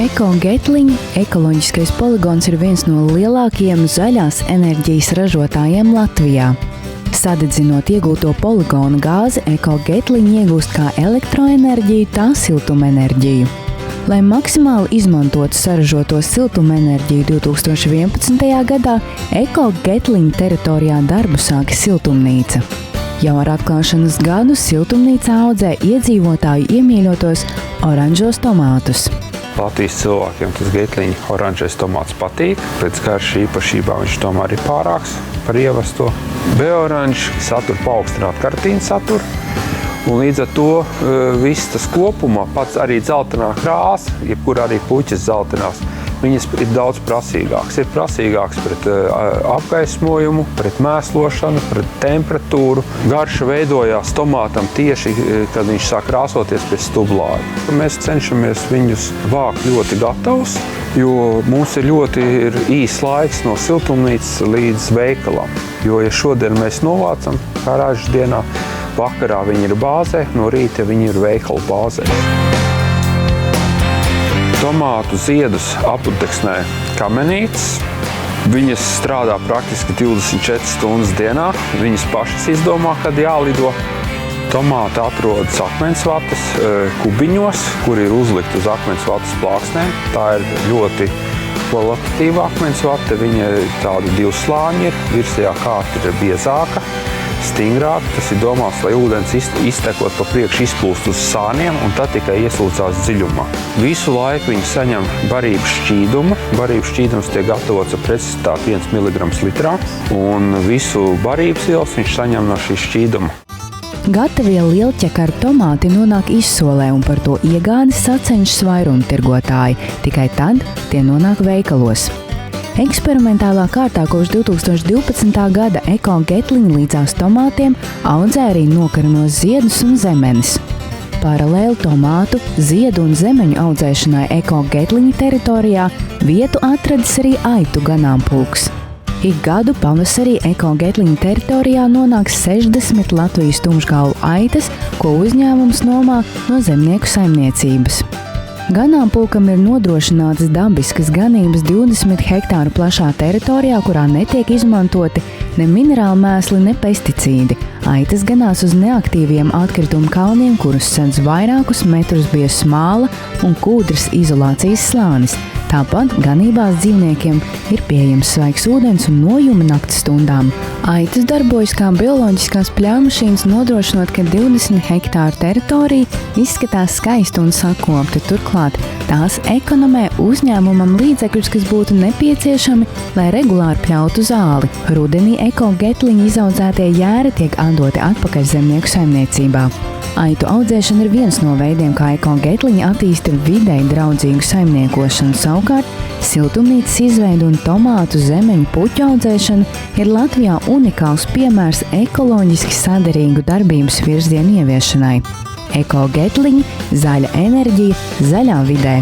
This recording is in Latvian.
Eko-Getling ekoloģiskais poligons ir viens no lielākajiem zaļās enerģijas ražotājiem Latvijā. Sadedzinot iegūto poligona gāzi, Eko-Getling iegūst kā elektroenerģiju, tā siltumenerģiju. Lai maksimāli izmantotu saražoto siltumenerģiju 2011. gadā, Eko-Getling teritorijā darbu sāka siltumnīca. Jau ar atklāšanas gadu siltumnīcā audzē iedzīvotāju iemīļotos oranžos tomātus. Latvijas cilvēkiem tas Getling oranžais tomāts patīk. Pēc garšas īpašībām viņš tomēr ir pārāks par ievesto. B-oranžs satur paaugstinātu karotīnu saturu. Un līdz ar to viss tas kopumā, pats arī dzeltenā krāsa, jebkur arī puķes dzeltenās, viņas ir daudz prasīgāks. Ir prasīgāks pret apgaismojumu, pret mēslošanu, pret temperatūru. Garša veidojās tomātam tieši, kad viņš sāk krāsoties pēc stublāja. Mēs cenšamies viņus vākt ļoti gatavus, jo mums ir ļoti īs laiks no siltumnīcas līdz veikalam. Jo, ja šodien mēs novācam kā ražas dienā, vakarā viņi ir bāzē, no rīta viņi ir veikala bāzē. Tomātu ziedus apurteksnē kamenītes. Viņas strādā praktiski 24 stundas dienā. Viņas pašas izdomā, kad jālido. Tomāti atrodas akmensvates kubiņos, kur ir uzlikt uz akmensvates plāksnēm. Tā ir ļoti kvalitatīva akmensvate. Viņa tādi 2 slāņi ir. Virsējā kārta ir biezāka, stingrāk. Tas ir domāts, lai ūdens iztekot pa priekšu izplūst uz sāniem un tad tikai ieslūcās dziļumā. Visu laiku viņi saņem barības šķīdumu. Barības šķīdums tiek gatavots ar precizitāti 1 mg litrā. Un visu barības vielas viņš saņem no šī šķīduma. Gatavie lielķekara tomāti nonāk izsolē un par to iegādi sacenšas vairumtirgotāji. Tikai tad tie nonāk veikalos. Eksperimentālā kārtā kopš 2012. gada Eko-Getling līdzās tomātiem audzē arī nokarnos ziedus un zemenes. Paralēli tomātu, ziedu un zemeņu audzēšanai Eko-Getling teritorijā vietu atradis arī aitu ganāmpulks. Ik gadu pavasarī Eko-Getling teritorijā nonāk 60 Latvijas tumšgaulu aitas, ko uzņēmums nomā no zemnieku saimniecības. Ganāmpulkam ir nodrošinātas dabiskas ganības 20 hektāru plašā teritorijā, kurā netiek izmantoti ne minerāli mēsli, ne pesticīdi. Aitas ganās uz neaktīviem atkritumu kalniem, kurus sedz vairākus metrus biezs māla un kūdras izolācijas slānis. Tāpat ganībās dzīvniekiem ir pieejams svaigs ūdens un nojumi nakts stundām. Aitas darbojas kā bioloģiskās pļāvmašīnas, nodrošinot, ka 20 hektāru teritorija izskatās skaisti un sakopta. Turklāt tās ekonomē uzņēmumam līdzekļus, kas būtu nepieciešami, lai regulāri pļautu zāli. Rudenī Eko-Getling izaudzētie jēri tiek atdoti atpakaļ zemnieku saimniecībā. Aitu audzēšana ir viens no veidiem, kā Eko-Getling attīsta videi draudzīgu saimniekošanu. Savukārt, siltumnīcas izveide un tomātu, zemeņu, puķu audzēšana ir Latvijā unikāls piemērs ekoloģiski saderīgu darbības virzienu ieviešanai. Eko-Getling – zaļa enerģija zaļā vidē.